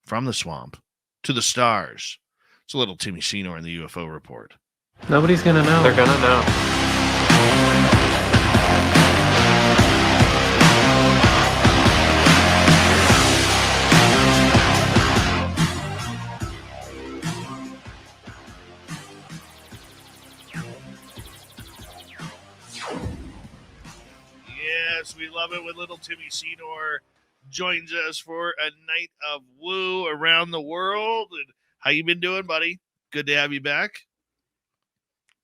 from the swamp to the stars. It's a little Timmy Seanor in the UFO report. Nobody's gonna know. They're gonna know. Yes, we love it when little Timmy Seanor joins us for a night of woo around the world. And how you been doing, buddy? Good to have you back.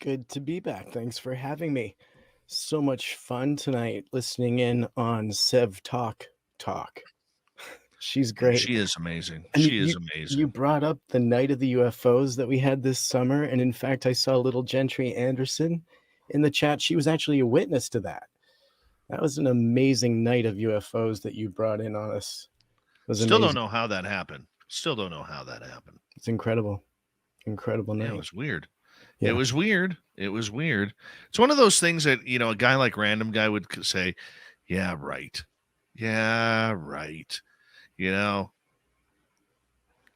Good to be back. Thanks for having me. So much fun tonight listening in on Sev Talk. She's great. She is amazing. And She is amazing. You brought up the night of the UFOs that we had this summer. And in fact, I saw little Gentry Anderson in the chat. She was actually a witness to that. That was an amazing night of UFOs that you brought in on us. Still don't know how that happened. It's incredible. Incredible night. Yeah, it was weird. Yeah. It was weird. It's one of those things that, a guy like Random Guy would say, yeah, right. Yeah, right. Yeah,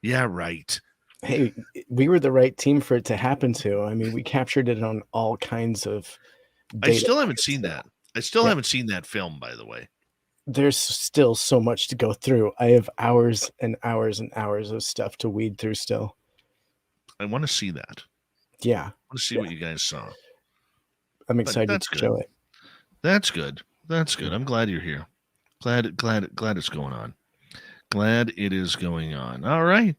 right. Hey, we were the right team for it to happen to. I mean, we captured it on all kinds of data. I still haven't seen that. I still haven't seen that film, by the way. There's still so much to go through. I have hours and hours and hours of stuff to weed through still. I want to see that. Yeah. I want to see what you guys saw. I'm excited to show it. That's good. I'm glad you're here. Glad it's going on. Glad it is going on. All right.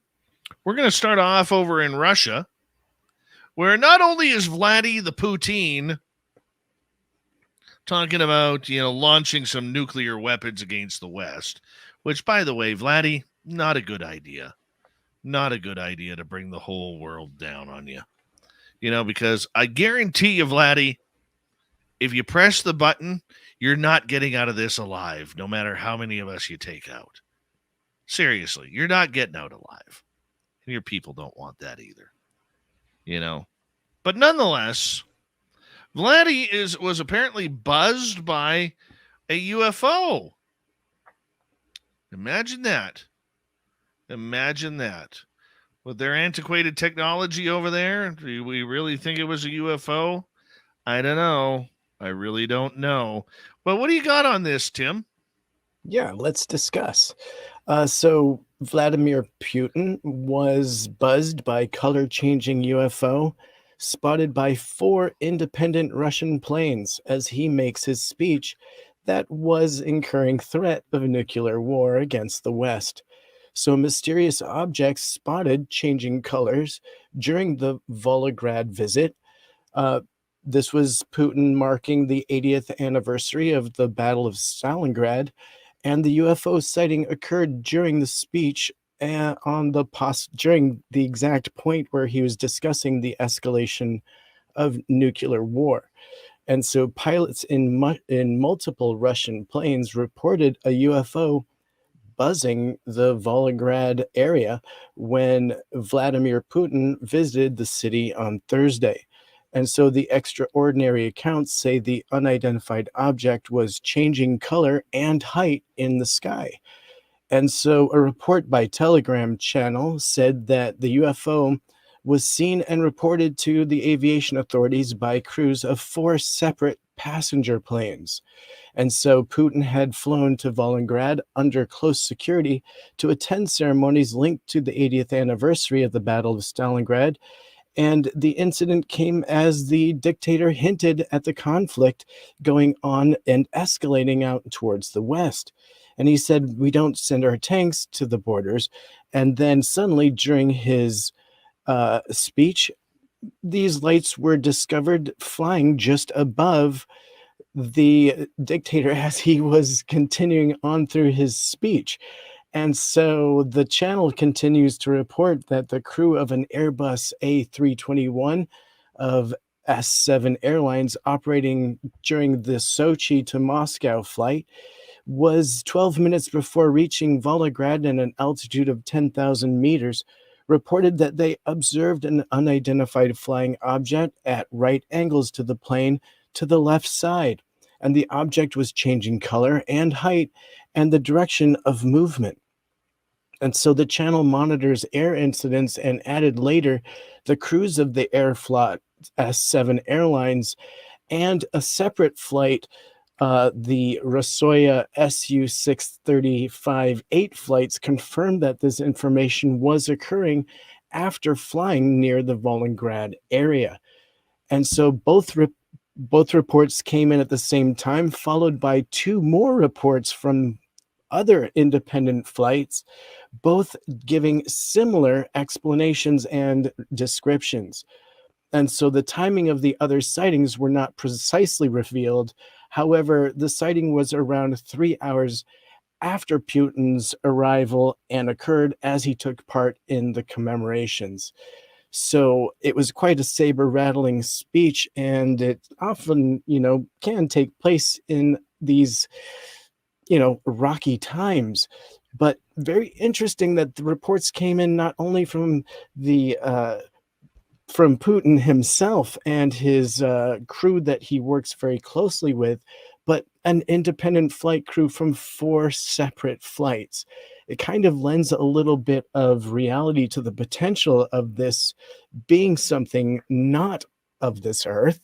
We're going to start off over in Russia, where not only is Vladimir Putin talking about, launching some nuclear weapons against the West, which, by the way, Vladdy, not a good idea. Not a good idea to bring the whole world down on you. Because I guarantee you, Vladdy, if you press the button, you're not getting out of this alive, no matter how many of us you take out. Seriously, you're not getting out alive. And your people don't want that either. But nonetheless, Vladdy was apparently buzzed by a UFO. Imagine that. With their antiquated technology over there, do we really think it was a UFO? I don't know. I really don't know. But what do you got on this, Tim? Yeah, let's discuss. So Vladimir Putin was buzzed by color-changing UFO spotted by 4 independent Russian planes as he makes his speech that was incurring threat of nuclear war against the West. So mysterious objects spotted changing colors during the Volgograd visit. This was Putin marking the 80th anniversary of the Battle of Stalingrad, and the UFO sighting occurred during the speech during the exact point where he was discussing the escalation of nuclear war. And so pilots in multiple Russian planes reported a UFO buzzing the Volgograd area when Vladimir Putin visited the city on Thursday. And so the extraordinary accounts say the unidentified object was changing color and height in the sky. And so a report by Telegram channel said that the UFO was seen and reported to the aviation authorities by crews of 4 separate passenger planes. And so Putin had flown to Volgograd under close security to attend ceremonies linked to the 80th anniversary of the Battle of Stalingrad. And the incident came as the dictator hinted at the conflict going on and escalating out towards the West. And he said, we don't send our tanks to the borders. And then suddenly during his speech, these lights were discovered flying just above the dictator as he was continuing on through his speech. And so the channel continues to report that the crew of an Airbus A321 of S7 Airlines operating during the Sochi to Moscow flight was 12 minutes before reaching Volgograd at an altitude of 10,000 meters, reported that they observed an unidentified flying object at right angles to the plane to the left side, and the object was changing color and height and the direction of movement. And so the channel monitors air incidents and added later the crews of the Aeroflot S7 Airlines and a separate flight, the Rasoya Su-635-8 flights confirmed that this information was occurring after flying near the Volgograd area. And so both reports came in at the same time, followed by two more reports from other independent flights, both giving similar explanations and descriptions. And so the timing of the other sightings were not precisely revealed. However, the sighting was around 3 hours after Putin's arrival and occurred as he took part in the commemorations. So it was quite a saber-rattling speech, and it often, can take place in these, rocky times. But very interesting that the reports came in not only from the from Putin himself and his crew that he works very closely with, but an independent flight crew from 4 separate flights. It kind of lends a little bit of reality to the potential of this being something not of this earth.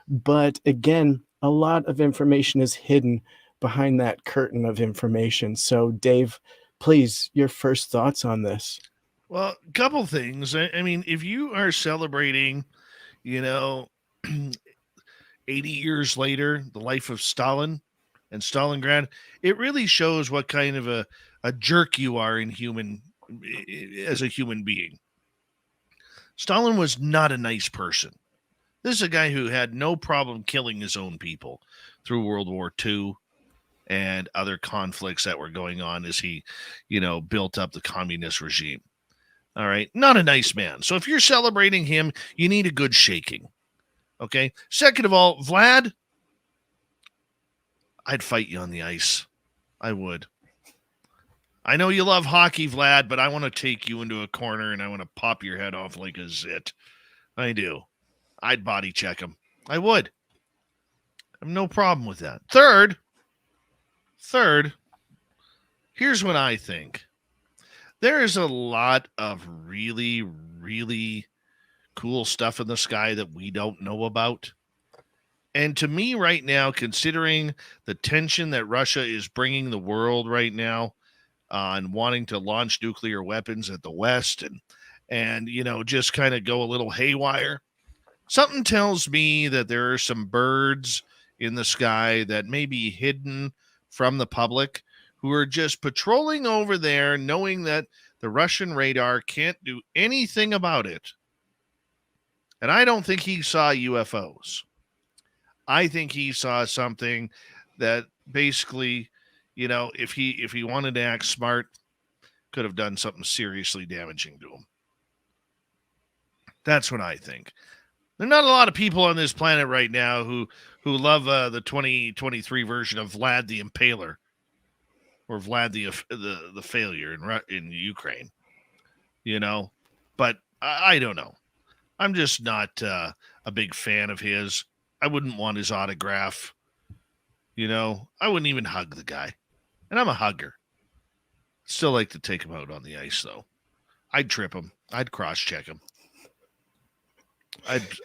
But again, a lot of information is hidden behind that curtain of information. So, Dave, please, your first thoughts on this. Well, a couple things. I mean, if you are celebrating, 80 years later, the life of Stalin and Stalingrad, it really shows what kind of a jerk you are as a human being. Stalin was not a nice person. This is a guy who had no problem killing his own people through World War II and other conflicts that were going on as he, built up the communist regime. All right. Not a nice man. So if you're celebrating him, you need a good shaking. Okay. Second of all, Vlad, I'd fight you on the ice. I would. I know you love hockey, Vlad, but I want to take you into a corner and I want to pop your head off like a zit. I do. I'd body check him. I would. I have no problem with that. Third, here's what I think. There is a lot of really, really cool stuff in the sky that we don't know about. And to me right now, considering the tension that Russia is bringing the world right now on wanting to launch nuclear weapons at the West and just kind of go a little haywire, something tells me that there are some birds in the sky that may be hidden from the public who are just patrolling over there, knowing that the Russian radar can't do anything about it. And I don't think he saw UFOs. I think he saw something that basically, if he wanted to act smart, could have done something seriously damaging to him. That's what I think. There are not a lot of people on this planet right now who love the 2023 version of Vlad the Impaler or Vlad the failure in Ukraine, But I don't know. I'm just not a big fan of his. I wouldn't want his autograph. I wouldn't even hug the guy. And I'm a hugger. Still like to take him out on the ice, though. I'd trip him. I'd cross-check him.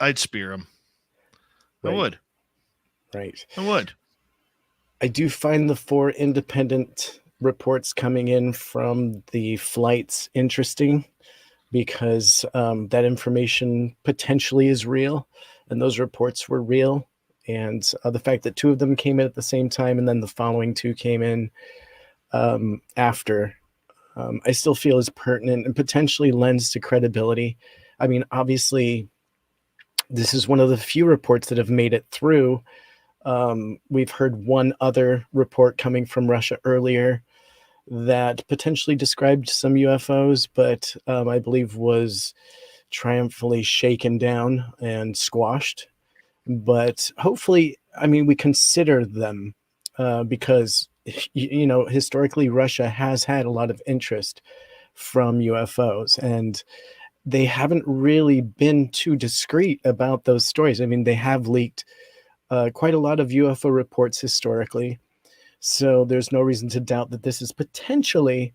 I'd spear him. Right. I would. Right. I would. I do find the 4 independent reports coming in from the flights interesting because that information potentially is real, and those reports were real. And the fact that 2 of them came in at the same time and then the following 2 came in after, I still feel is pertinent and potentially lends to credibility. I mean, obviously, this is one of the few reports that have made it through. We've heard one other report coming from Russia earlier that potentially described some UFOs, but I believe was triumphantly shaken down and squashed. But hopefully, we consider them because, historically, Russia has had a lot of interest from UFOs, and they haven't really been too discreet about those stories. They have leaked quite a lot of UFO reports historically. So there's no reason to doubt that this is potentially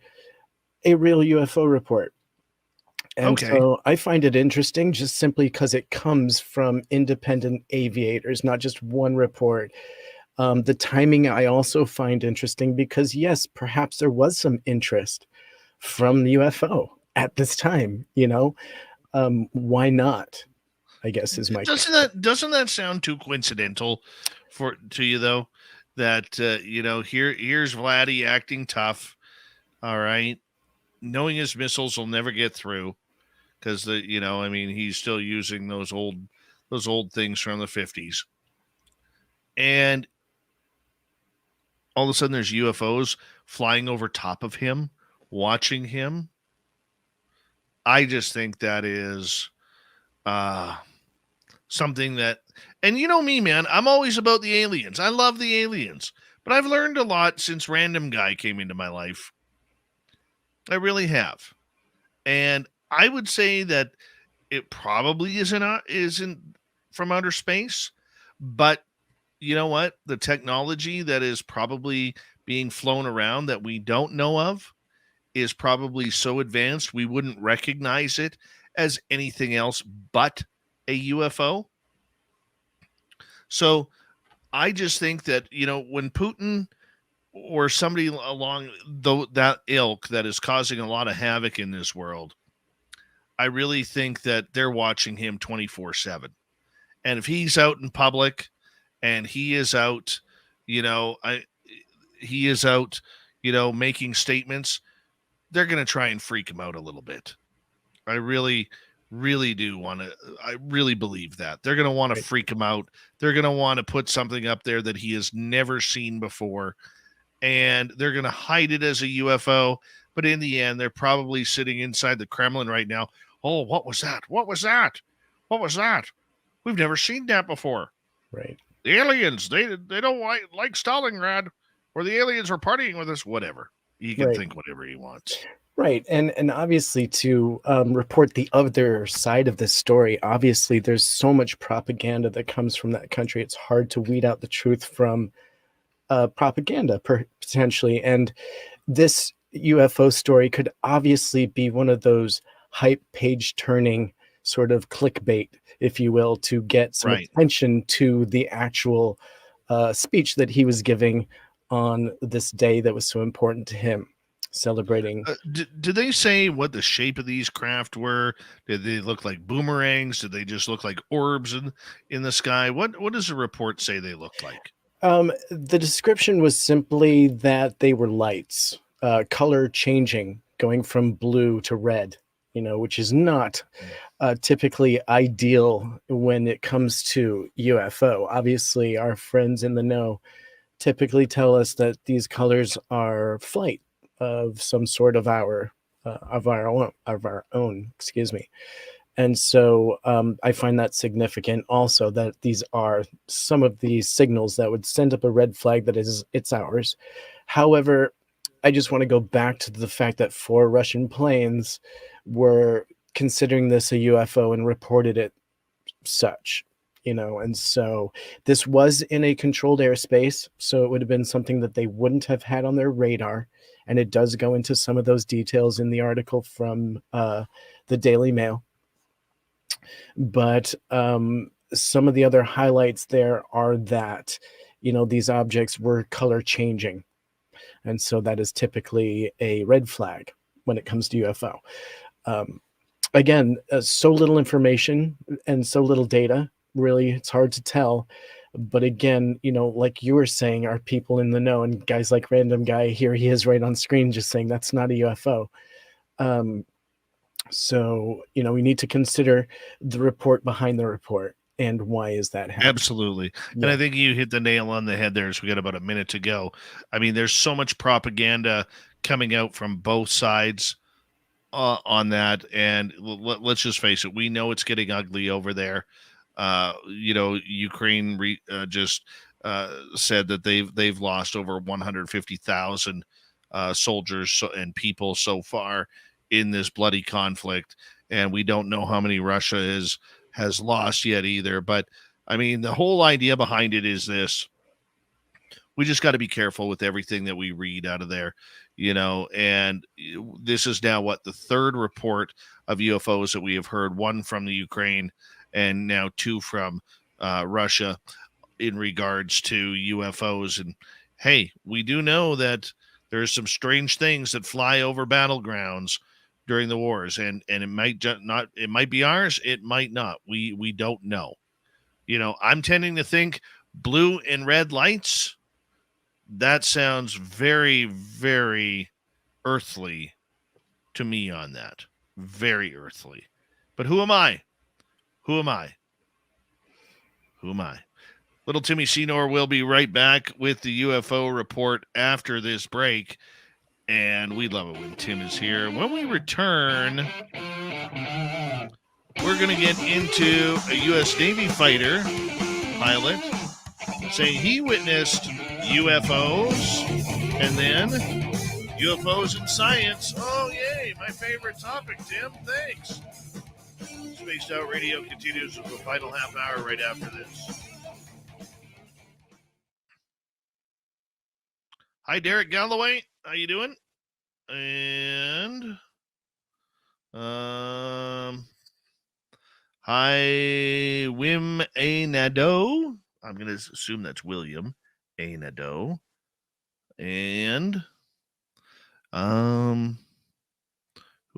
a real UFO report. And Okay. so I find it interesting just simply because it comes from independent aviators, not just one report. The timing I also find interesting because, yes, perhaps there was some interest from the UFO at this time, why not? I guess is my question. Doesn't that sound too coincidental to you though? That here's Vladdy acting tough, all right, knowing his missiles will never get through because he's still using those old things from the 50s, and all of a sudden there's UFOs flying over top of him, watching him. I just think that is something that, and you know me, man, I'm always about the aliens. I love the aliens, but I've learned a lot since Random Guy came into my life. I really have. And I would say that it probably isn't from outer space, but you know what? The technology that is probably being flown around that we don't know of is probably so advanced we wouldn't recognize it as anything else but a UFO. So I just think that, when Putin or somebody along that ilk that is causing a lot of havoc in this world, I really think that they're watching him 24/7. And if he's out in public and he is out, you know, I he is out, making statements, they're going to try and freak him out a little bit. I really, really do want to. I really believe that they're going to want to freak him out. They're going to want to put something up there that he has never seen before, and they're going to hide it as a UFO. But in the end, they're probably sitting inside the Kremlin right now. Oh, what was that? What was that? What was that? We've never seen that before. Right. The aliens, they don't like Stalingrad, or the aliens are partying with us. Whatever. He can Right. think whatever he wants. Right. And obviously to report the other side of this story, obviously there's so much propaganda that comes from that country. It's hard to weed out the truth from propaganda potentially. And this UFO story could obviously be one of those hype page turning sort of clickbait, if you will, to get some Right. attention to the actual speech that he was giving on this day that was so important to him, celebrating. Did they say what the shape of these craft were? Did they look like boomerangs? Did they just look like orbs in the sky? What does the report say they looked like? The description was simply that they were lights, color changing, going from blue to red, which is not typically ideal when it comes to UFO. Obviously, our friends in the know typically tell us that these colors are flight of some sort of our own, excuse me. And so I find that significant also that these are some of the signals that would send up a red flag that it's ours. However, I just want to go back to the fact that 4 Russian planes were considering this a UFO and reported it such, and so this was in a controlled airspace, so it would have been something that they wouldn't have had on their radar. And it does go into some of those details in the article from the Daily Mail. But some of the other highlights there are that, these objects were color changing. And so that is typically a red flag when it comes to UFO. Again, so little information and so little data, really, it's hard to tell. But again, like you were saying, are people in the know, and guys like Random Guy, here he is right on screen just saying that's not a UFO. So, we need to consider the report behind the report and why is that happening. Absolutely. Yeah. And I think you hit the nail on the head there as we got about a minute to go. I mean, there's so much propaganda coming out from both sides on that. And let's just face it, we know it's getting ugly over there. Ukraine just said that they've lost over 150,000 soldiers and people so far in this bloody conflict, and we don't know how many Russia has lost yet either. But I mean, the whole idea behind it is this: we just got to be careful with everything that we read out of there, and this is now the third report of UFOs that we have heard, one from the Ukraine and now two from Russia in regards to UFOs. And hey, we do know that there's some strange things that fly over battlegrounds during the wars, and it might not, it might be ours, it might not. We don't know. I'm tending to think blue and red lights. That sounds very, very earthly to me on that. Very earthly. But who am I? Who am I? Who am I? Little Timmy Seanor will be right back with the UFO report after this break. And we love it when Tim is here. When we return, we're going to get into a U.S. Navy fighter pilot saying he witnessed UFOs, and then UFOs and science. Oh, yay, my favorite topic, Tim. Thanks. Spaced Out Radio continues with the final half hour right after this. Hi, Derek Galloway. How you doing? And hi, Wim A. Nadeau. I'm going to assume that's William A. Nadeau. And who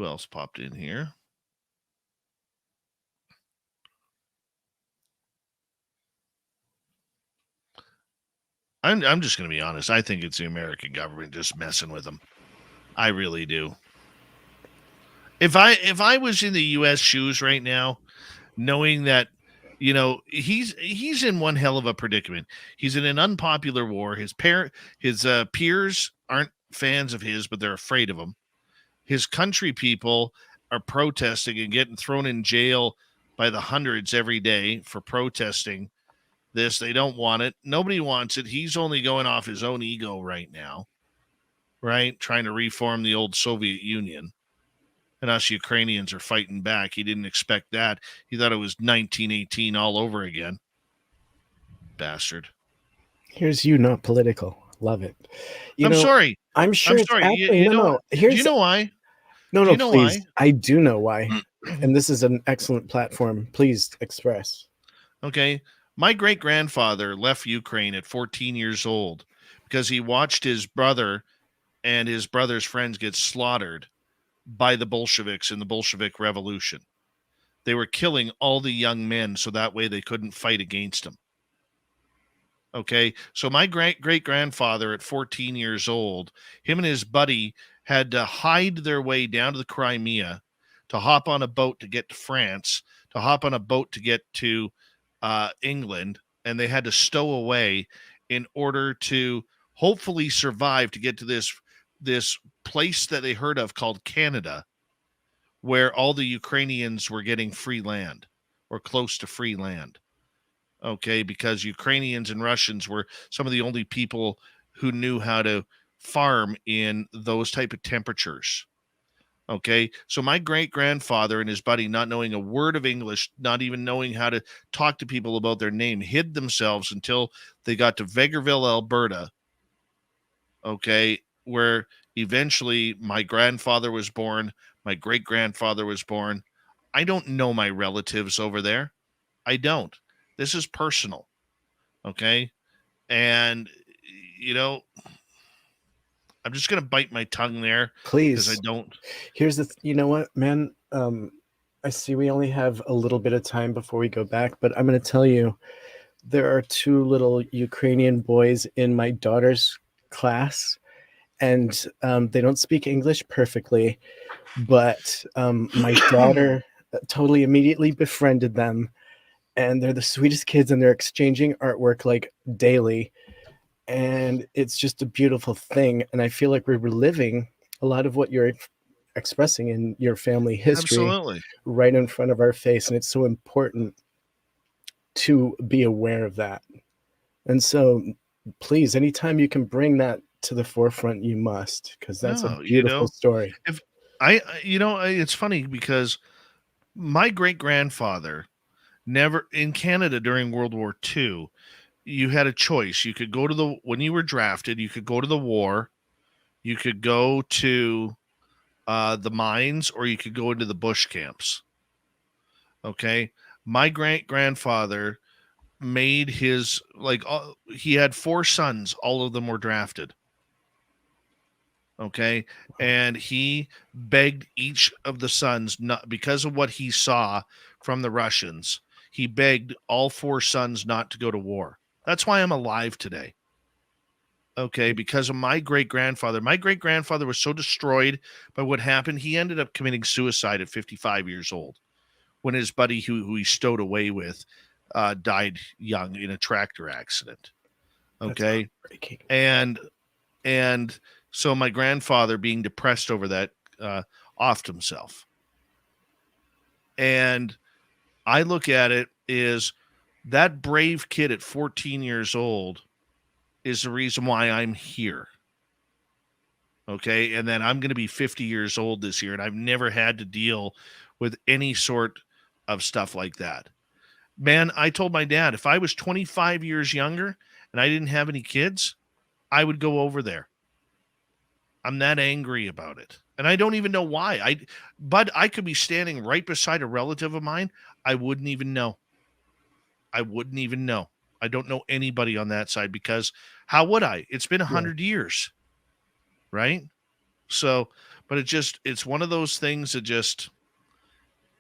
else popped in here? I'm just going to be honest. I think it's the American government just messing with them. I really do. If I was in the U.S. shoes right now, knowing that, he's in one hell of a predicament. He's in an unpopular war. His peers aren't fans of his, but they're afraid of him. His country people are protesting and getting thrown in jail by the hundreds every day for protesting this. They don't want it. Nobody wants it. He's only going off his own ego right now, right? Trying to reform the old Soviet Union. And us Ukrainians are fighting back. He didn't expect that. He thought it was 1918 all over again. Bastard. Here's you, not political. Love it. I'm sorry. I'm sure I'm it's sorry. happening. Do you know why? No, Do you know please. why? I do know why. And this is an excellent platform. Please express. Okay. My great-grandfather left Ukraine at 14 years old because he watched his brother and his brother's friends get slaughtered by the Bolsheviks in the Bolshevik Revolution. They were killing all the young men so that way they couldn't fight against them. Okay, so my great-grandfather at 14 years old, him and his buddy had to hide their way down to the Crimea, to hop on a boat to get to France, to hop on a boat to get to England, and they had to stow away in order to hopefully survive to get to this place that they heard of called Canada, where all the Ukrainians were getting free land or close to free land. Okay, because Ukrainians and Russians were some of the only people who knew how to farm in those type of temperatures. Okay, so my great-grandfather and his buddy, not knowing a word of English, not even knowing how to talk to people about their name, hid themselves until they got to Vegreville, Alberta, okay, where eventually my grandfather was born, my great-grandfather was born. I don't know my relatives over there. I don't. This is personal, okay? And, I'm just going to bite my tongue there. Please. Because I don't. Here's you know what, man? I see we only have a little bit of time before we go back, but I'm going to tell you, there are two little Ukrainian boys in my daughter's class, and they don't speak English perfectly, but my daughter totally immediately befriended them, and they're the sweetest kids, and they're exchanging artwork like daily. And it's just a beautiful thing. And I feel like we're reliving a lot of what you're expressing in your family history. Absolutely. Right in front of our face. And it's so important to be aware of that. And so please, anytime you can bring that to the forefront, you must, because that's a beautiful story. If it's funny because my great-grandfather never in Canada during World War II, you had a choice. You could go to when you were drafted, you could go to the war, you could go to the mines, or you could go into the bush camps. Okay. My great-grandfather made his, he had 4 sons. All of them were drafted. Okay. And he begged each of the sons, not because of what he saw from the Russians, he begged all 4 sons not to go to war. That's why I'm alive today. Okay, because of my great-grandfather. My great-grandfather was so destroyed by what happened, he ended up committing suicide at 55 years old when his buddy who he stowed away with died young in a tractor accident. Okay. And so my grandfather, being depressed over that, offed himself. And I look at it as that brave kid at 14 years old is the reason why I'm here. Okay. And then I'm going to be 50 years old this year, and I've never had to deal with any sort of stuff like that. Man, I told my dad, if I was 25 years younger and I didn't have any kids, I would go over there. I'm that angry about it. And I don't even know why. But I could be standing right beside a relative of mine. I wouldn't even know. I don't know anybody on that side, because how would I? It's been 100 years. Right? So, but it's one of those things that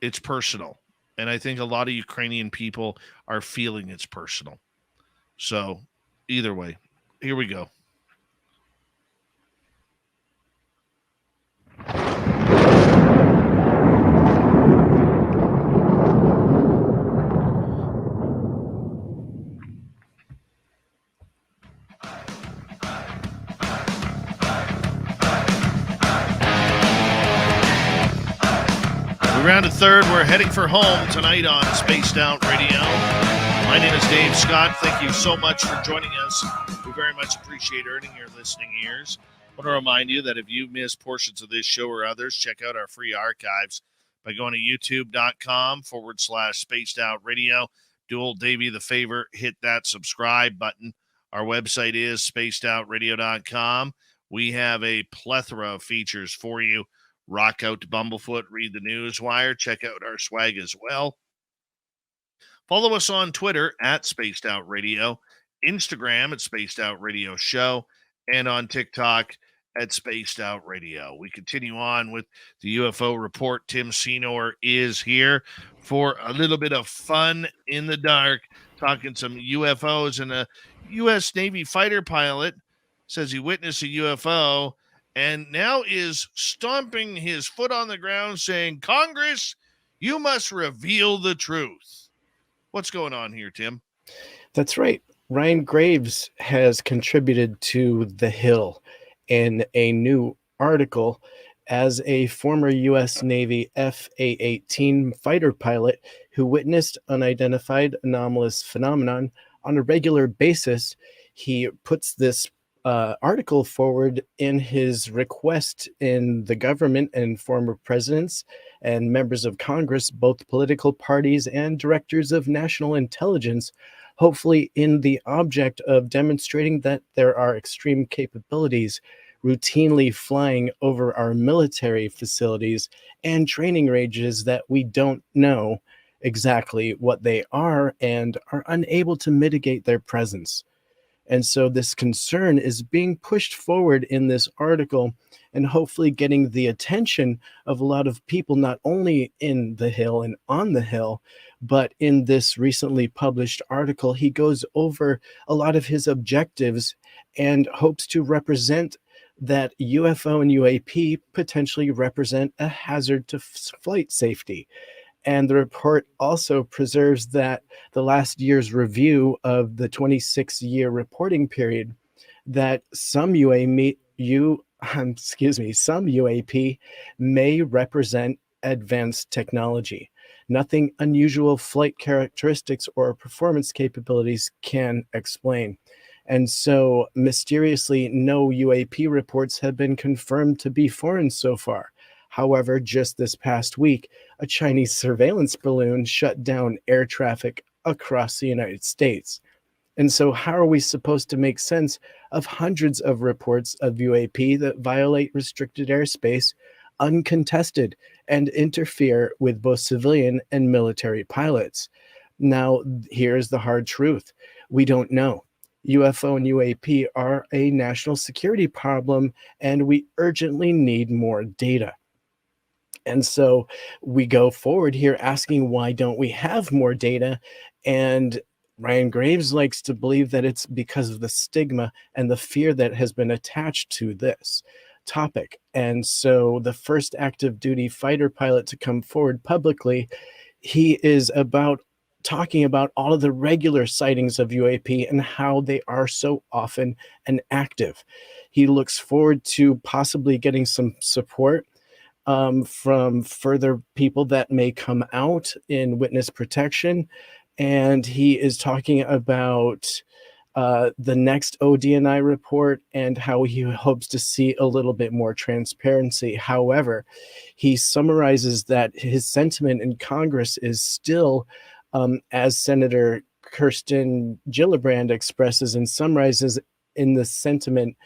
it's personal. And I think a lot of Ukrainian people are feeling it's personal. So either way, here we go. Rounded third. We're heading for home tonight on Spaced Out Radio. My name is Dave Scott. Thank you so much for joining us. We very much appreciate earning your listening ears. I want to remind you that if you missed portions of this show or others, check out our free archives by going to youtube.com/Spaced Out Radio. Do old Davey the favor, hit that subscribe button. Our website is spacedoutradio.com. We have a plethora of features for you. Rock out to Bumblefoot, read the news wire, check out our swag as well. Follow us on Twitter at Spaced Out Radio, Instagram at Spaced Out Radio Show, and on TikTok at Spaced Out Radio. We continue on with the UFO report. Tim Seanor is here for a little bit of fun in the dark, talking some UFOs. And a U.S. Navy fighter pilot says he witnessed a UFO and now is stomping his foot on the ground saying, Congress, you must reveal the truth. What's going on here, Tim? That's right. Ryan Graves has contributed to The Hill in a new article as a former U.S. Navy FA-18 fighter pilot who witnessed unidentified anomalous phenomenon on a regular basis. He puts this article forward in his request in the government and former presidents and members of Congress, both political parties and directors of national intelligence, hopefully in the object of demonstrating that there are extreme capabilities routinely flying over our military facilities and training ranges that we don't know exactly what they are and are unable to mitigate their presence. And so this concern is being pushed forward in this article and hopefully getting the attention of a lot of people, not only in The Hill and on The Hill, but in this recently published article, he goes over a lot of his objectives and hopes to represent that UFO and UAP potentially represent a hazard to flight safety. And the report also preserves that the last year's review of the 26-year reporting period, that some UAP may represent advanced technology. Nothing unusual flight characteristics or performance capabilities can explain. And so mysteriously, no UAP reports have been confirmed to be foreign so far. However, just this past week, a Chinese surveillance balloon shut down air traffic across the United States. And so how are we supposed to make sense of hundreds of reports of UAP that violate restricted airspace uncontested and interfere with both civilian and military pilots? Now, here's the hard truth. We don't know. UFO and UAP are a national security problem, and we urgently need more data. And so we go forward here asking, why don't we have more data? And Ryan Graves likes to believe that it's because of the stigma and the fear that has been attached to this topic. And so the first active duty fighter pilot to come forward publicly, he is talking about all of the regular sightings of UAP and how they are so often and active. He looks forward to possibly getting some support from further people that may come out in witness protection. And he is talking about the next ODNI report and how he hopes to see a little bit more transparency. However, he summarizes that his sentiment in Congress is still, as Senator Kirsten Gillibrand expresses and summarizes in the sentiment,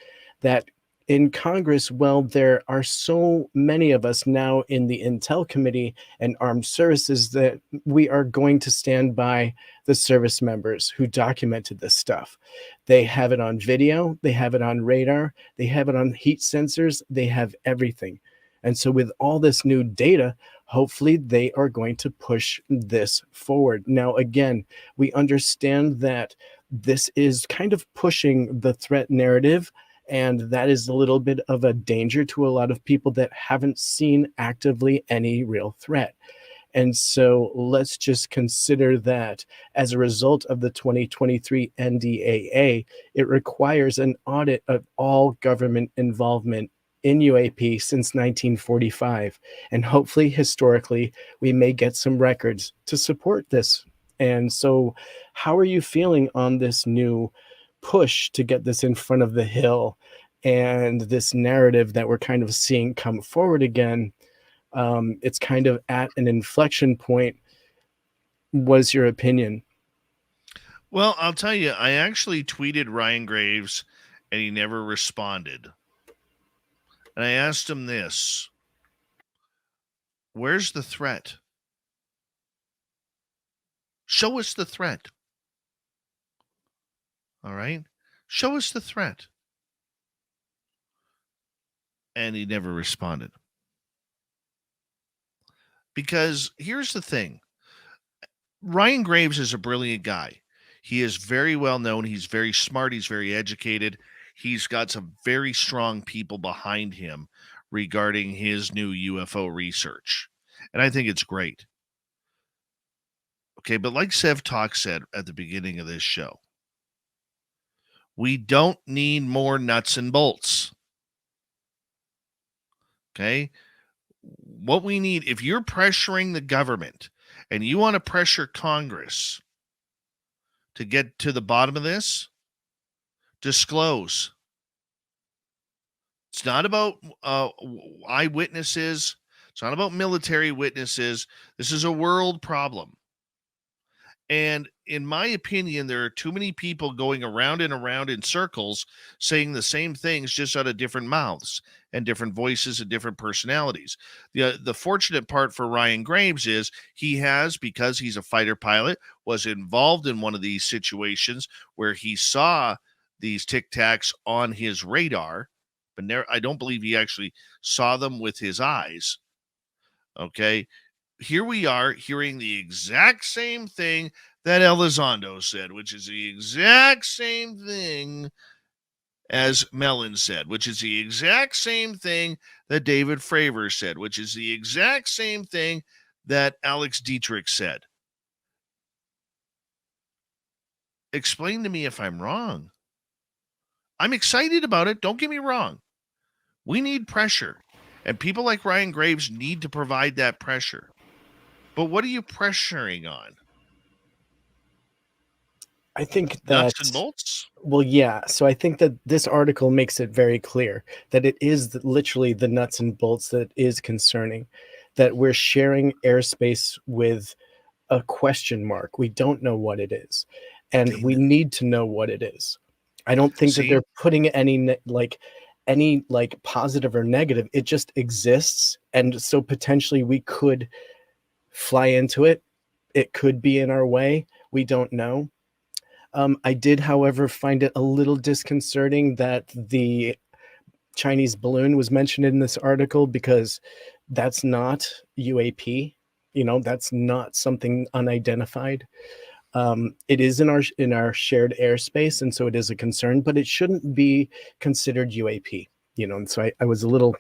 that in Congress, well, there are so many of us now in the Intel Committee and Armed Services that we are going to stand by the service members who documented this stuff. They have it on video, they have it on radar, they have it on heat sensors, they have everything. And so with all this new data, hopefully they are going to push this forward. Now, again, we understand that this is kind of pushing the threat narrative, and that is a little bit of a danger to a lot of people that haven't seen actively any real threat. And so let's just consider that as a result of the 2023 NDAA, it requires an audit of all government involvement in UAP since 1945. And hopefully, historically, we may get some records to support this. And so how are you feeling on this new push to get this in front of the hill and this narrative that we're kind of seeing come forward again? It's kind of at an inflection point. What is your opinion? Well, I'll tell you, I actually tweeted Ryan Graves and he never responded. And I asked him this: where's the threat? Show us the threat. All right? Show us the threat. And he never responded. Because here's the thing. Ryan Graves is a brilliant guy. He is very well known. He's very smart. He's very educated. He's got some very strong people behind him regarding his new UFO research. And I think it's great. Okay, but like Sev Talk said at the beginning of this show, we don't need more nuts and bolts. Okay? What we need, if you're pressuring the government and you want to pressure Congress to get to the bottom of this, disclose. It's not about eyewitnesses. It's not about military witnesses. This is a world problem. And in my opinion, there are too many people going around and around in circles saying the same things just out of different mouths and different voices and different personalities. The fortunate part for Ryan Graves is he has, because he's a fighter pilot, was involved in one of these situations where he saw these Tic Tacs on his radar, but I don't believe he actually saw them with his eyes. Okay. Here we are hearing the exact same thing that Elizondo said, which is the exact same thing as Mellon said, which is the exact same thing that David Fravor said, which is the exact same thing that Alex Dietrich said. Explain to me if I'm wrong. I'm excited about it. Don't get me wrong. We need pressure, and people like Ryan Graves need to provide that pressure. But what are you pressuring on? I think that Nuts and bolts? Well, yeah. So I think that this article makes it very clear that it is literally the nuts and bolts that is concerning, that we're sharing airspace with a question mark. We don't know what it is. and we need to know what it is. I don't think that See? they're putting any positive or negative. It just exists, and so potentially we could fly into it. It could be in our way. We don't know. I did, however, find it a little disconcerting that the Chinese balloon was mentioned in this article, because that's not UAP. That's not something unidentified. It is in our shared airspace, and so it is a concern, but it shouldn't be considered UAP. And so I was a little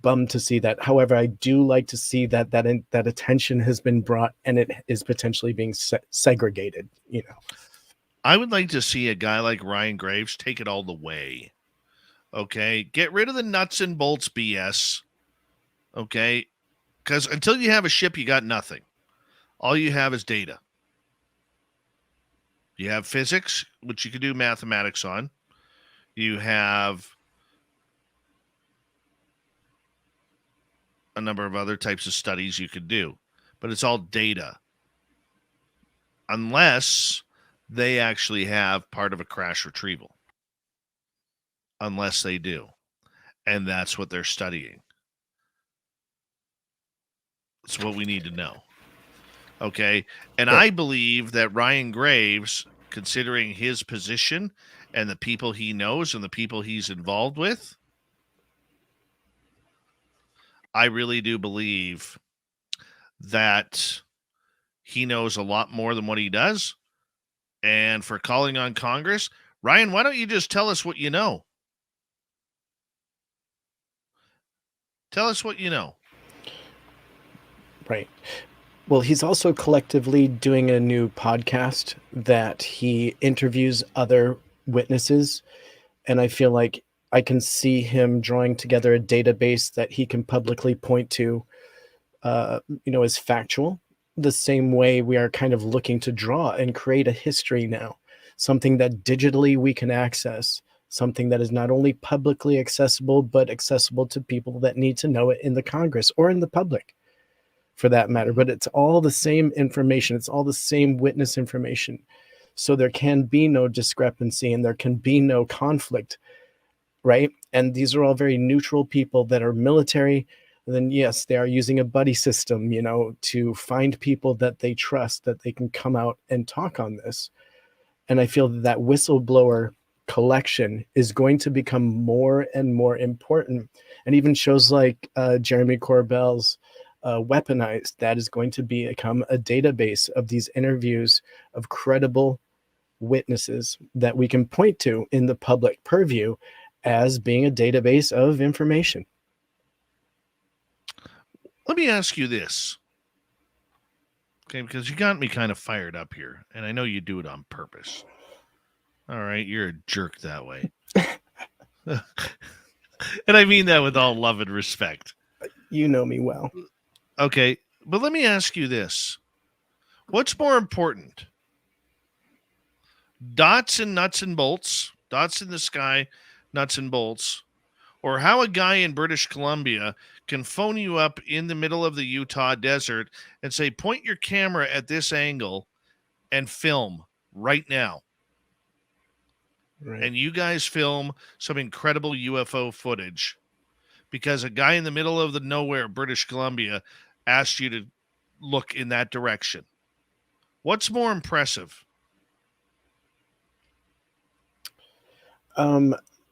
bummed to see that. However, I do like to see that attention has been brought, and it is potentially being segregated. I would like to see a guy like Ryan Graves take it all the way. Okay, get rid of the nuts and bolts BS. Okay, because until you have a ship, you got nothing. All you have is data. You have physics, which you can do mathematics on. You have a number of other types of studies you could do, but it's all data. Unless they actually have part of a crash retrieval. Unless they do. And that's what they're studying. It's what we need to know. Okay. And I believe that Ryan Graves, considering his position and the people he knows and the people he's involved with, I really do believe that he knows a lot more than what he does. And for calling on Congress, Ryan, why don't you just tell us what you know? Tell us what you know. Right. Well, he's also collectively doing a new podcast that he interviews other witnesses. And I feel like I can see him drawing together a database that he can publicly point to, as factual, the same way we are kind of looking to draw and create a history now, something that digitally we can access, something that is not only publicly accessible, but accessible to people that need to know it in the Congress or in the public, for that matter. But it's all the same information. It's all the same witness information. So there can be no discrepancy and there can be no conflict, right? And these are all very neutral people that are military. And then, yes, they are using a buddy system, to find people that they trust, that they can come out and talk on this. And I feel that whistleblower collection is going to become more and more important. And even shows like Jeremy Corbell's Weaponized, that is going to become a database of these interviews of credible witnesses that we can point to in the public purview as being a database of information. Let me ask you this. Okay, because you got me kind of fired up here, and I know you do it on purpose. All right, you're a jerk that way. And I mean that with all love and respect. You know me well. Okay, but let me ask you this. What's more important? Dots and nuts and bolts, dots in the sky, nuts and bolts, or how a guy in British Columbia can phone you up in the middle of the Utah desert and say, point your camera at this angle and film right now. Right. And you guys film some incredible UFO footage because a guy in the middle of the nowhere, British Columbia, asked you to look in that direction. What's more impressive?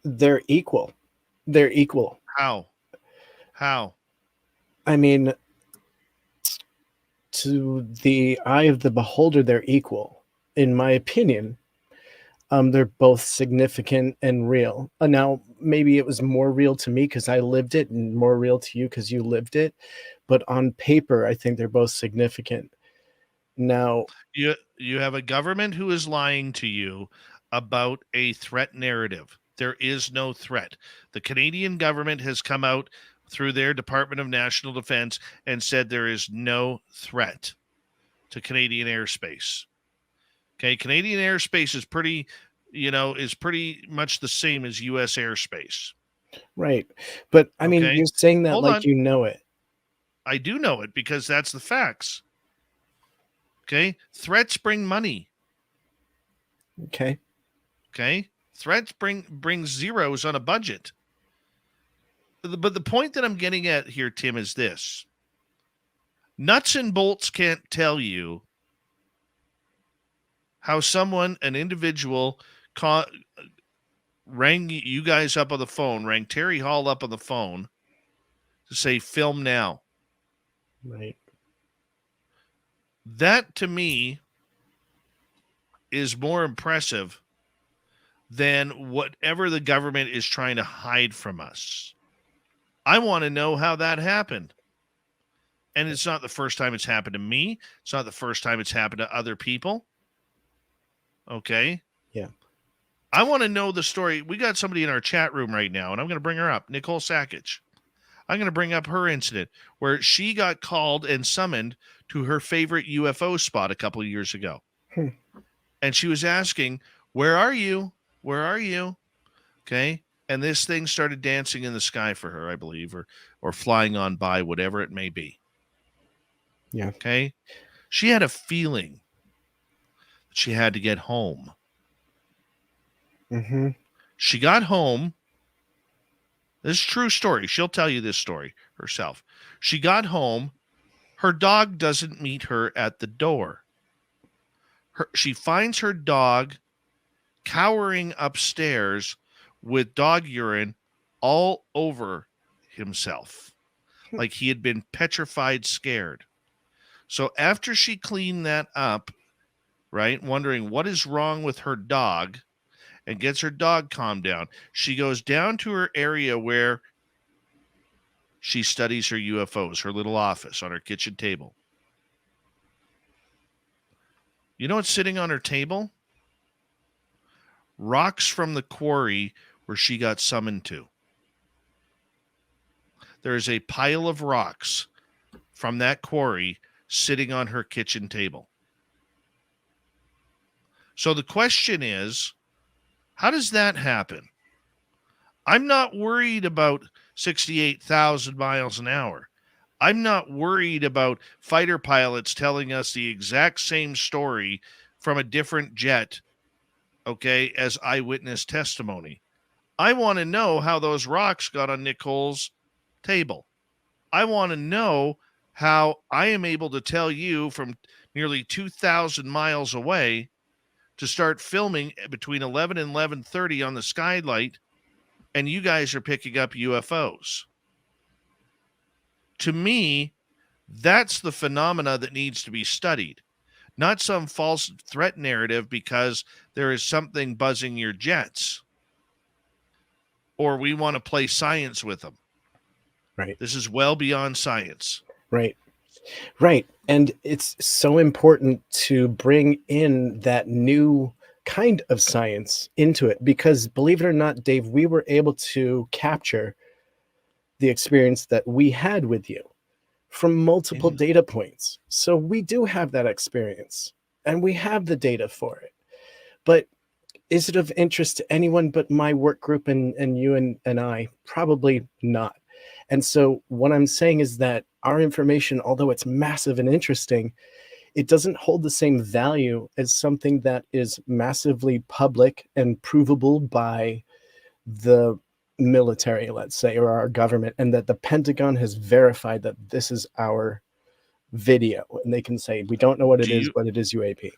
They're equal. They're equal. How? I mean, to the eye of the beholder, they're equal, in my opinion. They're both significant and real. Now, maybe it was more real to me because I lived it, and more real to you because you lived it. But on paper, I think they're both significant. Now, you have a government who is lying to you about a threat narrative. There is no threat. The Canadian government has come out through their Department of National Defense and said there is no threat to Canadian airspace. Okay, Canadian airspace is pretty much the same as U.S. airspace. right. But I mean, Okay. you're saying that Hold like on. you know it. I do know it because that's the facts. Okay, threats bring money. Okay. Okay. Threats bring zeros on a budget. But the point that I'm getting at here, Tim, is this. Nuts and bolts can't tell you how someone, an individual, rang you guys up on the phone, rang Terry Hall up on the phone to say, film now. Right. That, to me, is more impressive than whatever the government is trying to hide from us. I want to know how that happened. And it's not the first time it's happened to me. It's not the first time it's happened to other people. Okay? Yeah. I want to know the story. We got somebody in our chat room right now, and I'm going to bring her up, Nicole Sakic. I'm going to bring up her incident where she got called and summoned to her favorite UFO spot a couple of years ago. And she was asking, where are you? Where are you? Okay. And this thing started dancing in the sky for her, I believe, or flying on by, whatever it may be. Yeah. Okay. She had a feeling that she had to get home. Mm-hmm. She got home. This is a true story. She'll tell you this story herself. She got home. Her dog doesn't meet her at the door. She finds her dog cowering upstairs with dog urine all over himself, like he had been petrified, scared. So after she cleaned that up, right, wondering what is wrong with her dog, and gets her dog calmed down, she goes down to her area where she studies her UFOs, her little office on her kitchen table. You know what's sitting on her table? Rocks from the quarry where she got summoned to. There is a pile of rocks from that quarry sitting on her kitchen table. So the question is, how does that happen? I'm not worried about 68,000 miles an hour. I'm not worried about fighter pilots telling us the exact same story from a different jet, okay, as eyewitness testimony. I want to know how those rocks got on Nicole's table. I want to know how I am able to tell you from nearly 2,000 miles away to start filming between 11 and 11:30 on the skylight, and you guys are picking up UFOs. To me, that's the phenomena that needs to be studied, not some false threat narrative because there is something buzzing your jets, or we want to play science with them. Right. This is well beyond science. Right. Right. And it's so important to bring in that new kind of science into it because, believe it or not, Dave, we were able to capture the experience that we had with you from multiple data points. So we do have that experience and we have the data for it. But is it of interest to anyone but my work group and you and I? Probably not. And so what I'm saying is that our information, although it's massive and interesting, it doesn't hold the same value as something that is massively public and provable by the military, let's say, or our government, and that the Pentagon has verified that this is our video. And they can say, we don't know what it is, but it is UAP.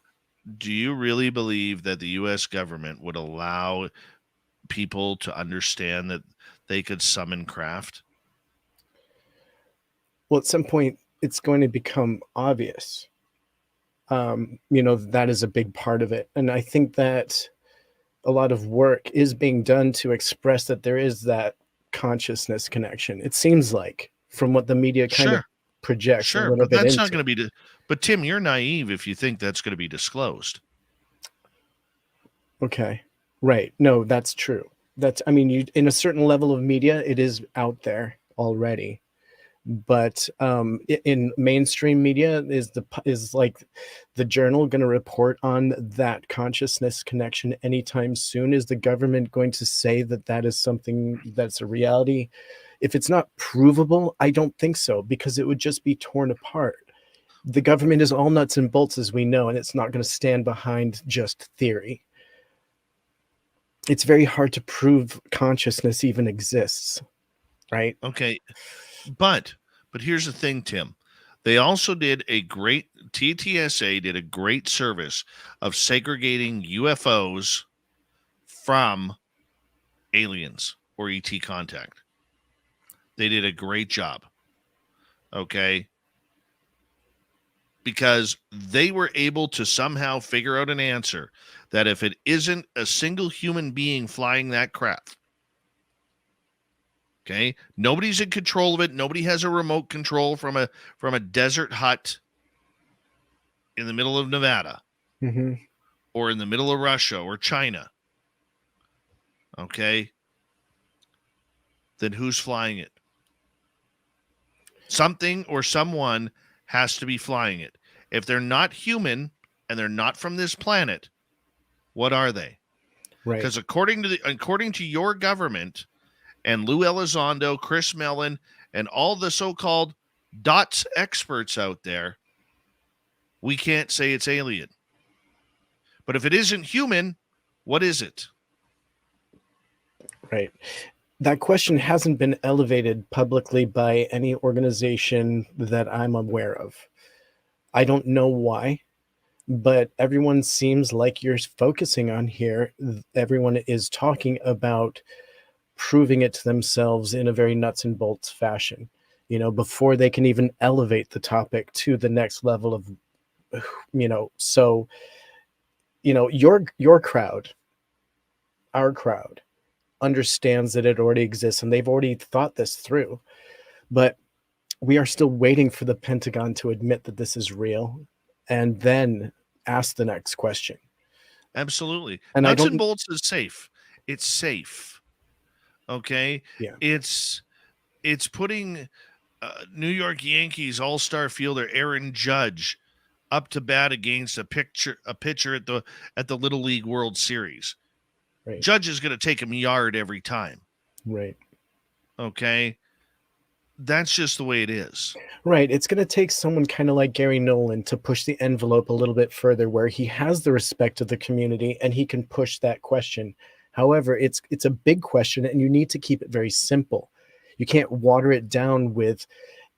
Do you really believe that the U.S. government would allow people to understand that they could summon craft? Well, at some point, it's going to become obvious. That is a big part of it. And I think that a lot of work is being done to express that there is that consciousness connection. It seems like from what the media kind of projects. Sure, but that's not going to be. But Tim, you're naive if you think that's going to be disclosed. Okay. Right. No, that's true. You in a certain level of media, it is out there already. But in mainstream media, is like the Journal going to report on that consciousness connection anytime soon? Is the government going to say that that is something that's a reality? If it's not provable, I don't think so, because it would just be torn apart. The government is all nuts and bolts, as we know, and it's not going to stand behind just theory. it's very hard to prove consciousness even exists, right? Okay. But here's the thing, Tim. They also did a great TTSA did a great service of segregating UFOs from aliens or ET contact. They did a great job. Okay. Because they were able to somehow figure out an answer that if it isn't a single human being flying that craft, okay, nobody's in control of it. Nobody has a remote control from a desert hut in the middle of Nevada Mm-hmm. or in the middle of Russia or China. Okay, then who's flying it? Something or someone has to be flying it. If they're not human and they're not from this planet, what are they? Right. Because according to your government and Lou Elizondo, Chris Mellon, and all the so-called DOTS experts out there, we can't say it's alien. But if it isn't human, what is it? Right. That question hasn't been elevated publicly by any organization that I'm aware of. I don't know why, but everyone seems like you're focusing on here. Everyone is talking about proving it to themselves in a very nuts and bolts fashion, before they can even elevate the topic to the next level of, so, your crowd, our crowd, understands that it already exists and they've already thought this through, but we are still waiting for the Pentagon to admit that this is real and then ask the next question. Absolutely. And Nuts and bolts is safe. It's safe. Okay. Yeah. It's putting New York Yankees all-star fielder Aaron Judge up to bat against a pitcher at the Little League World Series. Right. Judge is going to take him yard every time. Right. Okay. That's just the way it is. Right. It's going to take someone kind of like Gary Nolan to push the envelope a little bit further, where he has the respect of the community and he can push that question. However, it's a big question and you need to keep it very simple. You can't water it down with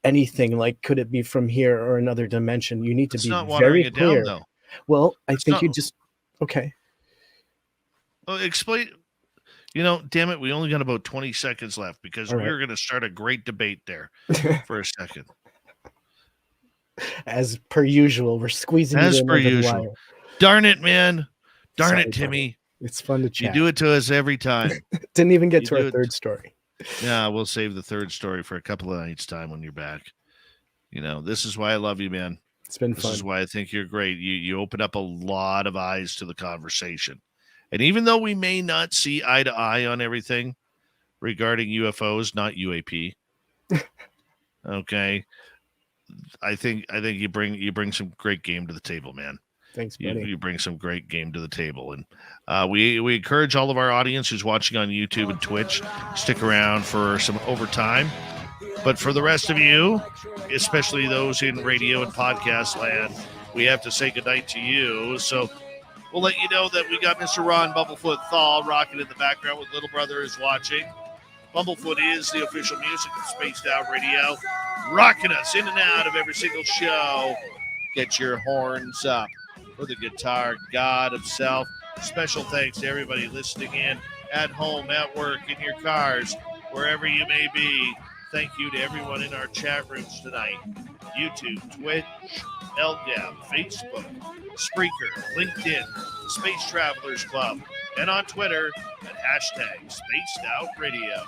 anything like, could it be from here or another dimension? You need to be very clear. Down, though. Well, I think you just, okay. Well, explain. Damn it, we only got about 20 seconds left because we're going to start a great debate there for a second. As per usual, we're squeezing as it in per usual. Wire. Darn it, man. Darn it, Timmy. Buddy. It's fun to chat. You do it to us every time. Didn't even get to our third story. Yeah, we'll save the third story for a couple of nights' time when you're back. This is why I love you, man. It's been fun. This is why I think you're great. You open up a lot of eyes to the conversation. And even though we may not see eye to eye on everything regarding UFOs, not UAP, okay, I think you bring some great game to the table, man. Thanks, buddy. You bring some great game to the table, and we encourage all of our audience who's watching on YouTube and Twitch, stick around for some overtime. But for the rest of you, especially those in radio and podcast land, we have to say goodnight to you. So we'll let you know that we got Mr. Ron Bumblefoot THAL rocking in the background with Little Brother is watching. Bumblefoot is the official music of Spaced Out Radio, rocking us in and out of every single show. Get your horns up for the guitar god himself. Special thanks to everybody listening in at home, at work, in your cars, wherever you may be. Thank you to everyone in our chat rooms tonight. YouTube, Twitch, LDAP, Facebook, Spreaker, LinkedIn, the Space Travelers Club, and on Twitter at hashtag Spaced Out Radio.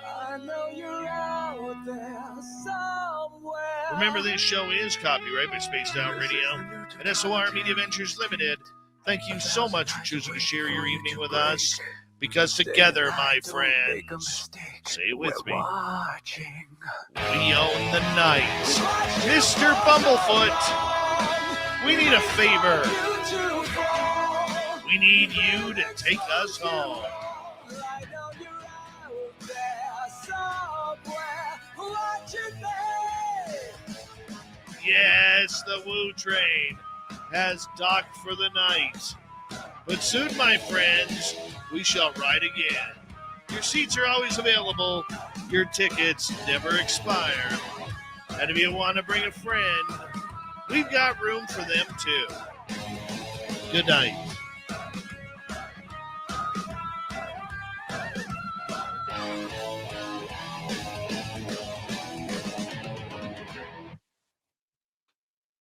I know you're out there somewhere. Remember, this show is copyright by Spaced Out Radio and SOR Media Ventures Limited. Thank you so much for choosing to share your evening with us. Because together, my friends, say it with me, we own the night. Mr. Bumblefoot, we need a favor. We need you to take us home. Yes, the Woo Train has docked for the night. But soon, my friends, we shall ride again. Your seats are always available. Your tickets never expire. And if you want to bring a friend, we've got room for them too. Good night.